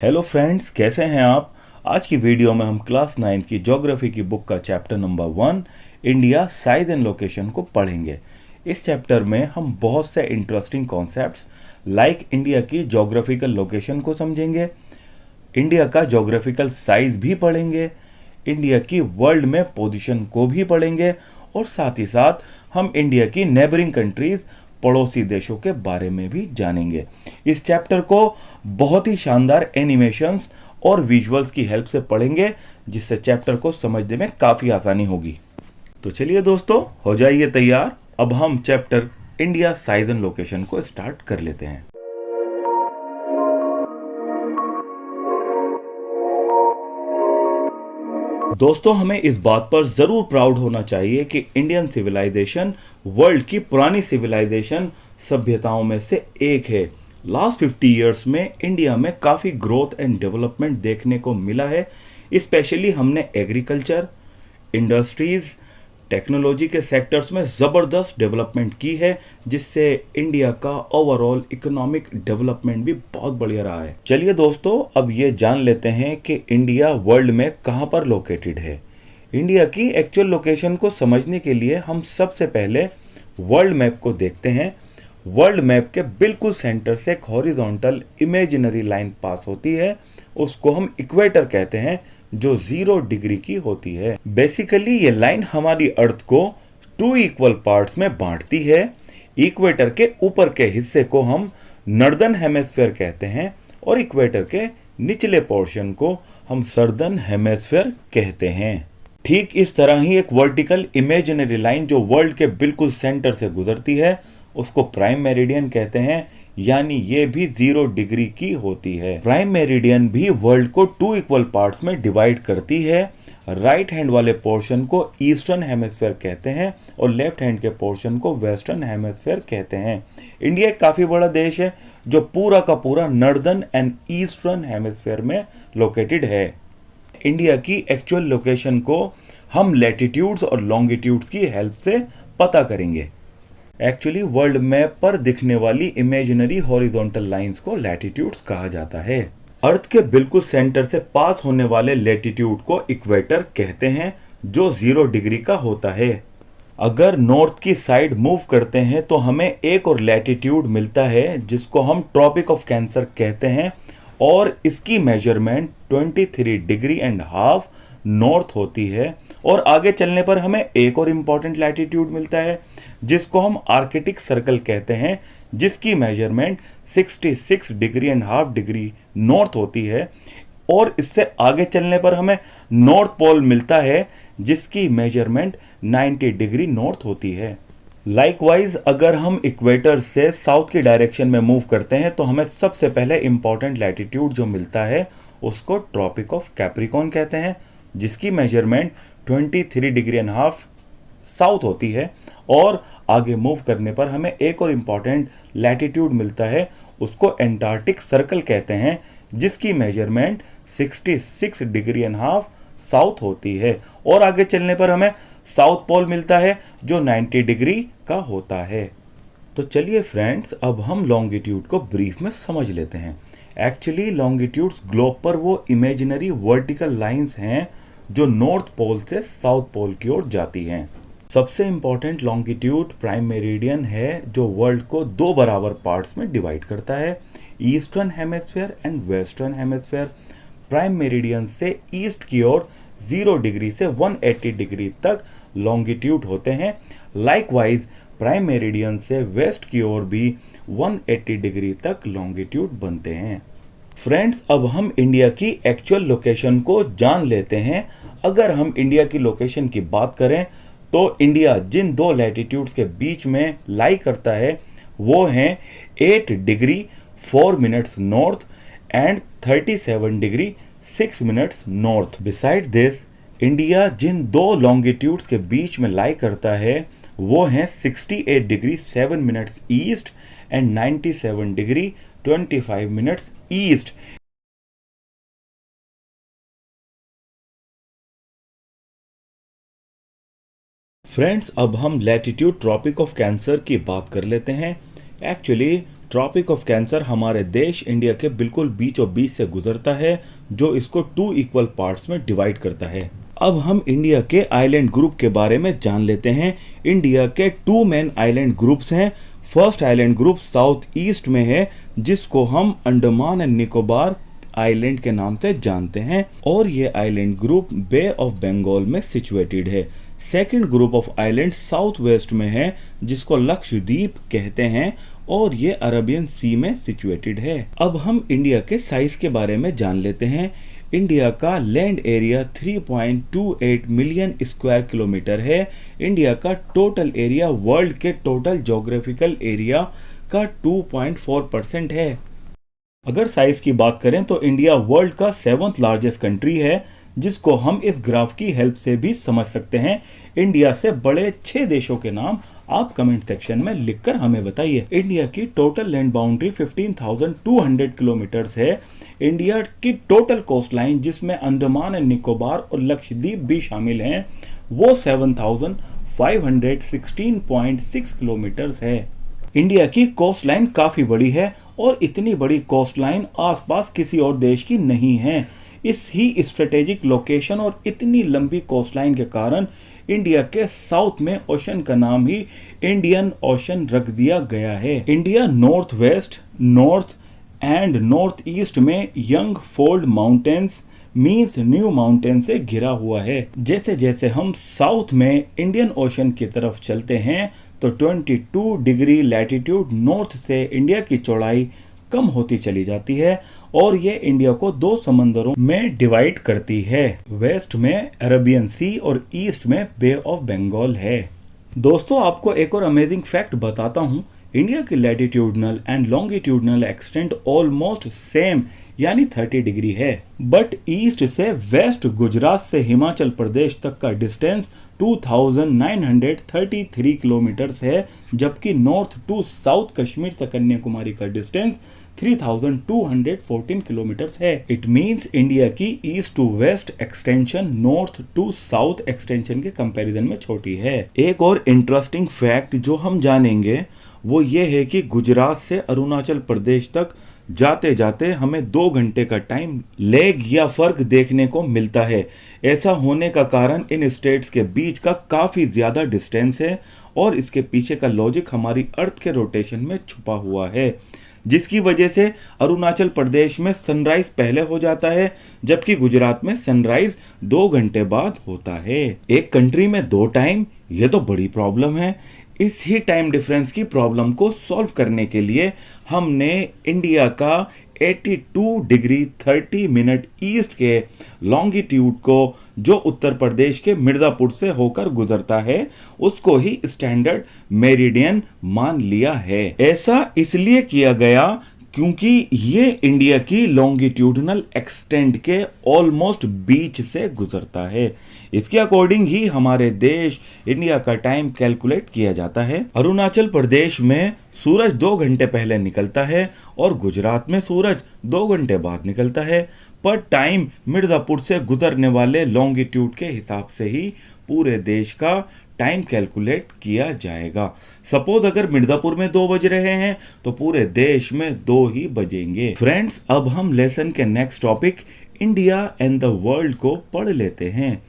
Hello friends, कैसे हैं आप। आज की वीडियो में हम क्लास 9 की ज्योग्राफी की बुक का chapter number 1 India size and location को पढ़ेंगे। इस चैप्टर में हम बहुत से इंटरेस्टिंग कॉन्सेप्ट्स लाइक इंडिया की ज्योग्राफिकल लोकेशन को समझेंगे, इंडिया का ज्योग्राफिकल साइज भी पढ़ेंगे, इंडिया की वर्ल्ड में पोजीशन को भी पढ़ेंगे और साथ ही साथ हम इंडिया की नेबरिंग कंट्रीज पड़ोसी देशों के बारे में भी जानेंगे। इस चैप्टर को बहुत ही शानदार एनिमेशंस और विजुअल्स की हेल्प से पढ़ेंगे, जिससे चैप्टर को समझने में काफ़ी आसानी होगी। तो चलिए दोस्तों, हो जाइए तैयार। अब हम chapter India size and location को स्टार्ट कर लेते हैं। दोस्तों, हमें इस बात पर ज़रूर प्राउड होना चाहिए कि इंडियन सिविलाइजेशन वर्ल्ड की पुरानी सिविलाइजेशन सभ्यताओं में से एक है। लास्ट 50 इयर्स में इंडिया में काफ़ी ग्रोथ एंड डेवलपमेंट देखने को मिला है। स्पेशली हमने एग्रीकल्चर, इंडस्ट्रीज़, टेक्नोलॉजी के सेक्टर्स में ज़बरदस्त डेवलपमेंट की है, जिससे इंडिया का ओवरऑल इकोनॉमिक डेवलपमेंट भी बहुत बढ़िया रहा है। चलिए दोस्तों, अब ये जान लेते हैं कि इंडिया वर्ल्ड में कहाँ पर लोकेटेड है। इंडिया की एक्चुअल लोकेशन को समझने के लिए हम सबसे पहले वर्ल्ड मैप को देखते हैं। वर्ल्ड मैप के बिल्कुल सेंटर से एक हॉरिजॉन्टल इमेजिनरी लाइन पास होती है, उसको हम इक्वेटर कहते हैं, जो 0 डिग्री की होती है। बेसिकली ये लाइन हमारी अर्थ को 2 इक्वल पार्ट्स में बांटती है। इक्वेटर के ऊपर के हिस्से को हम नॉर्दर्न हेमिस्फीयर कहते हैं और इक्वेटर के निचले पोर्शन को हम सदर्न हेमिस्फीयर कहते हैं। ठीक इस तरह ही एक वर्टिकल इमेजिनरी लाइन जो वर्ल्ड के बिल्कुल सेंटर से गुजरती है, उसको प्राइम मेरिडियन कहते हैं, यानी ये भी 0 डिग्री की होती है। प्राइम मेरिडियन भी वर्ल्ड को 2 इक्वल पार्ट्स में डिवाइड करती है। राइट हैंड वाले पोर्शन को ईस्टर्न हेमिस्फीयर कहते हैं और लेफ्ट हैंड के पोर्शन को वेस्टर्न हेमिस्फीयर कहते हैं। इंडिया एक काफ़ी बड़ा देश है जो पूरा का पूरा नॉर्दर्न एंड ईस्टर्न हेमिस्फीयर में लोकेटेड है। इंडिया की एक्चुअल लोकेशन को हम लैटिट्यूड्स और लॉन्गिट्यूड्स की हेल्प से पता करेंगे। एक्चुअली वर्ल्ड मैप पर दिखने वाली इमेजिनरी हॉरिजॉन्टल लाइंस को लैटिट्यूड्स कहा जाता है। अर्थ के बिल्कुल सेंटर से पास होने वाले लैटिट्यूड को इक्वेटर कहते हैं, जो 0 डिग्री का होता है। अगर नॉर्थ की साइड मूव करते हैं तो हमें एक और लैटिट्यूड मिलता है, जिसको हम ट्रॉपिक ऑफ कैंसर कहते हैं, और इसकी measurement 23 degree and half north होती है। और आगे चलने पर हमें एक और इम्पॉर्टेंट लैटिट्यूड मिलता है, जिसको हम आर्कटिक सर्कल कहते हैं, जिसकी measurement 66 degree and half degree north होती है। और इससे आगे चलने पर हमें नॉर्थ पोल मिलता है, जिसकी मेजरमेंट 90 डिग्री नॉर्थ होती है। लाइकवाइज अगर हम इक्वेटर से साउथ की डायरेक्शन में मूव करते हैं तो हमें सबसे पहले इंपॉर्टेंट लैटिट्यूड जो मिलता है उसको ट्रॉपिक ऑफ कैप्रिकॉर्न कहते हैं, जिसकी measurement 23 degree and half south होती है। और आगे मूव करने पर हमें एक और इम्पॉर्टेंट लैटिट्यूड मिलता है, उसको एंटार्क्टिक सर्कल कहते हैं, जिसकी measurement 66 degree and half south होती है। और आगे चलने पर हमें साउथ पोल मिलता है, जो 90 डिग्री का होता है। तो चलिए फ्रेंड्स, अब हम लॉन्गिट्यूड को ब्रीफ में समझ लेते हैं। एक्चुअली लॉन्गिट्यूड्स ग्लोब पर वो इमेजिनरी वर्टिकल लाइंस हैं जो नॉर्थ पोल से साउथ पोल की ओर जाती हैं। सबसे इंपॉर्टेंट लॉन्गिट्यूड प्राइम मेरिडियन है, जो वर्ल्ड को 2 बराबर पार्ट्स में डिवाइड करता है, eastern hemisphere and western hemisphere. Prime meridian से ईस्ट की ओर 0 डिग्री से 180 डिग्री तक लॉन्गिट्यूड होते हैं। लाइकवाइज प्राइम मेरिडियन से वेस्ट की ओर भी 180 डिग्री तक लॉन्गिट्यूड बनते हैं। फ्रेंड्स, अब हम इंडिया की एक्चुअल लोकेशन को जान लेते हैं। अगर हम इंडिया की लोकेशन की बात करें तो इंडिया जिन 2 लैटिट्यूड्स के बीच में लाई करता है वो हैं 8 degree 4 minutes north and 37 degree 6 minutes north. Beside this, India जिन 2 लॉन्गिट्यूड्स के बीच में लाई करता है वो हैं 68 degree 7 minutes east and 97 degree 25 minutes east. Friends, अब हम लैटिट्यूड ट्रॉपिक ऑफ कैंसर की बात कर लेते हैं। एक्चुअली ट्रॉपिक ऑफ कैंसर हमारे देश इंडिया के बिल्कुल बीचों बीच से गुजरता है, जो इसको 2 इक्वल पार्ट्स में डिवाइड करता है। अब हम इंडिया के आइलैंड ग्रुप के बारे में जान लेते हैं। इंडिया के 2 मेन आइलैंड ग्रुप्स हैं। First island group south east में है, जिसको हम अंडमान एंड निकोबार आइलैंड के नाम से जानते हैं, और ये island group bay of Bengal में सिचुएटेड है। Second group of island south west में है, जिसको लक्षद्वीप कहते हैं, और ये अरेबियन सी में सिचुएटेड है। अब हम इंडिया के साइज के बारे में जान लेते हैं। इंडिया का land area 3.28 million square kilometre है। इंडिया का टोटल एरिया वर्ल्ड के टोटल ज्योग्राफिकल एरिया का 2.4% है। अगर साइज की बात करें तो इंडिया वर्ल्ड का 7th लार्जेस्ट कंट्री है, जिसको हम इस ग्राफ की हेल्प से भी समझ सकते हैं। इंडिया से बड़े 6 देशों के नाम आप कमेंट सेक्शन में लिखकर हमें बताइए। इंडिया की टोटल लैंड बाउंड्री 15,200 किलोमीटर्स है। इंडिया की टोटल कोस्ट लाइन, जिसमें अंडमान एंड निकोबार और लक्षद्वीप भी शामिल हैं, वो 7,516.6 किलोमीटर्स है। इंडिया की कोस्ट लाइन काफी बड़ी है, और इतनी बड़ी कोस्ट लाइन आसपास किसी और देश की नहीं है। इस ही स्ट्रेटेजिक लोकेशन और इतनी लंबी कोस्ट लाइन के कारण इंडिया के साउथ में ओशन का नाम ही इंडियन ओशन रख दिया गया है। India north west, north and north east में young fold mountains means new mountain से घिरा हुआ है। जैसे जैसे हम साउथ में इंडियन ओशन की तरफ चलते हैं तो 22 डिग्री लैटिट्यूड नॉर्थ से इंडिया की चौड़ाई कम होती चली जाती है, और ये इंडिया को 2 समंदरों में डिवाइड करती है। वेस्ट में अरेबियन सी और ईस्ट में बे ऑफ बंगाल है। दोस्तों, आपको एक और अमेजिंग फैक्ट बताता हूँ। इंडिया की latitudinal and longitudinal extent almost same यानी 30 डिग्री है, बट ईस्ट से वेस्ट गुजरात से हिमाचल प्रदेश तक का डिस्टेंस 2933 किलोमीटर्स है, जबकि नॉर्थ टू साउथ कश्मीर से कन्याकुमारी का डिस्टेंस 3214 किलोमीटर्स है। इट मींस इंडिया की east to west extension north to south extension के कंपैरिजन में छोटी है। एक और इंटरेस्टिंग फैक्ट जो हम जानेंगे वो ये है कि गुजरात से अरुणाचल प्रदेश तक जाते जाते हमें 2 घंटे का टाइम लैग या फर्क देखने को मिलता है। ऐसा होने का कारण इन स्टेट्स के बीच का काफी ज्यादा डिस्टेंस है, और इसके पीछे का लॉजिक हमारी अर्थ के रोटेशन में छुपा हुआ है, जिसकी वजह से अरुणाचल प्रदेश में सनराइज पहले हो जाता है, जबकि गुजरात में सनराइज 2 घंटे बाद होता है। एक कंट्री में 2 टाइम, ये तो बड़ी प्रॉब्लम है। इस ही टाइम डिफरेंस की प्रॉब्लम को सॉल्व करने के लिए हमने इंडिया का 82 डिग्री 30 मिनट ईस्ट के लॉन्गिट्यूड को, जो उत्तर प्रदेश के मिर्जापुर से होकर गुजरता है, उसको ही स्टैंडर्ड मेरिडियन मान लिया है। ऐसा इसलिए किया गया क्योंकि ये इंडिया की लॉन्गिट्यूडनल एक्सटेंट के ऑलमोस्ट बीच से गुजरता है। इसके अकॉर्डिंग ही हमारे देश इंडिया का टाइम कैलकुलेट किया जाता है। अरुणाचल प्रदेश में सूरज 2 घंटे पहले निकलता है और गुजरात में सूरज 2 घंटे बाद निकलता है, पर टाइम मिर्जापुर से गुजरने वाले लॉन्गिट्यूड के हिसाब से ही पूरे देश का टाइम कैलकुलेट किया जाएगा। सपोज अगर मिर्जापुर में 2 बज रहे हैं तो पूरे देश में 2 ही बजेंगे। फ्रेंड्स, अब हम लेसन के next topic India and the world को पढ़ लेते हैं।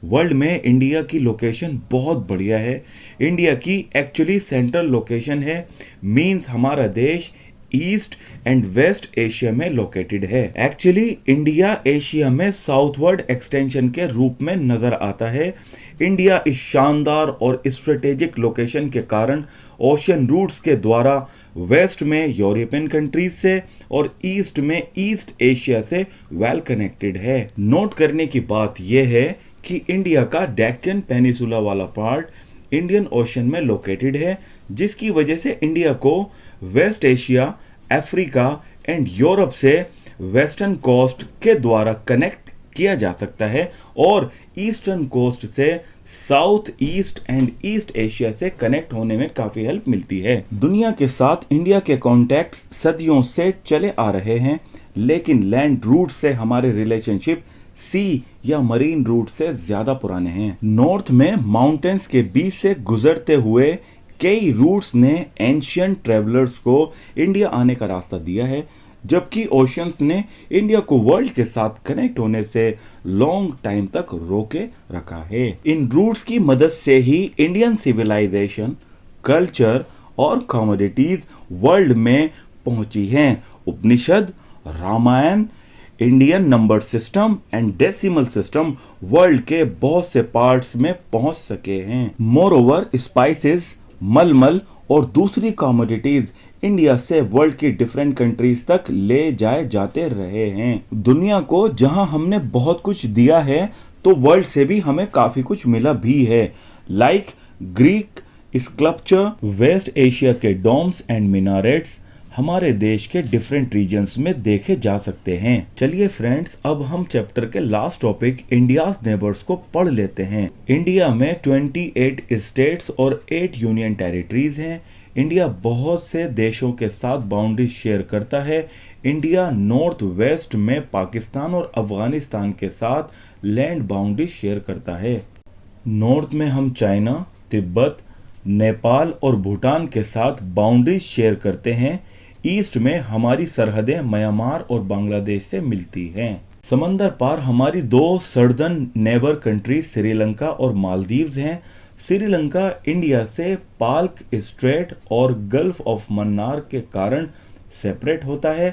वर्ल्ड में इंडिया की लोकेशन बहुत बढ़िया है। इंडिया की एक्चुअली सेंट्रल लोकेशन है, मींस हमारा देश ईस्ट एंड वेस्ट एशिया में लोकेटेड है। एक्चुअली इंडिया एशिया में साउथवर्ड एक्सटेंशन के रूप में नजर आता है। इंडिया इस शानदार और स्ट्रेटेजिक लोकेशन के कारण ओशियन रूट्स के द्वारा वेस्ट में यूरोपियन कंट्रीज से और ईस्ट में ईस्ट एशिया से वेल कनेक्टेड है। नोट करने की बात यह है कि इंडिया का डेक्कन पेनिसुला वाला पार्ट इंडियन ओशन में लोकेटेड है, जिसकी वजह से इंडिया को West Asia, Africa and Europe से वेस्टर्न कोस्ट के द्वारा कनेक्ट किया जा सकता है, और ईस्टर्न कोस्ट से South East and East Asia से कनेक्ट होने में काफी हेल्प मिलती है। दुनिया के साथ इंडिया के कॉन्टैक्ट्स सदियों से चले आ रहे हैं, लेकिन लैंड रूट से हमारे रिलेशनशिप सी या मरीन रूट से ज्यादा पुराने हैं। नॉर्थ में माउंटेन्स के बीच से गुजरते हुए कई रूट्स ने एंशियंट ट्रेवलर्स को इंडिया आने का रास्ता दिया है, जबकि ओशियंस ने इंडिया को वर्ल्ड के साथ कनेक्ट होने से लॉन्ग टाइम तक रोके रखा है। इन रूट्स की मदद से ही इंडियन सिविलाइजेशन, कल्चर और कमोडिटीज वर्ल्ड में पहुंची हैं। Upanishad, Ramayan, Indian number system and decimal system world के बहुत से पार्ट्स में पहुंच सके हैं। मोरओवर स्पाइसेस, मलमल और दूसरी कमोडिटीज इंडिया से वर्ल्ड की डिफरेंट कंट्रीज तक ले जाए जाते रहे हैं। दुनिया को जहां हमने बहुत कुछ दिया है, तो वर्ल्ड से भी हमें काफी कुछ मिला भी है। Like Greek sculpture, West Asia के डोम्स एंड मिनारेट्स हमारे देश के डिफरेंट रीजन्स में देखे जा सकते हैं। चलिए फ्रेंड्स, अब हम चैप्टर के लास्ट टॉपिक इंडियाज नेबर्स को पढ़ लेते हैं। इंडिया में 28 स्टेट्स और 8 यूनियन टेरिटरीज हैं। इंडिया बहुत से देशों के साथ बाउंड्री शेयर करता है। इंडिया नॉर्थ वेस्ट में पाकिस्तान और अफगानिस्तान के साथ लैंड बाउंड्री शेयर करता है। नॉर्थ में हम चाइना, तिब्बत, नेपाल और भूटान के साथ बाउंड्रीज शेयर करते हैं। ईस्ट में हमारी सरहदें म्यांमार और बांग्लादेश से मिलती हैं। समंदर पार हमारी दो सदर्न नेबर कंट्रीज श्रीलंका और मालदीव्स हैं। श्रीलंका इंडिया से पाल्क स्ट्रेट और गल्फ ऑफ मन्नार के कारण सेपरेट होता है।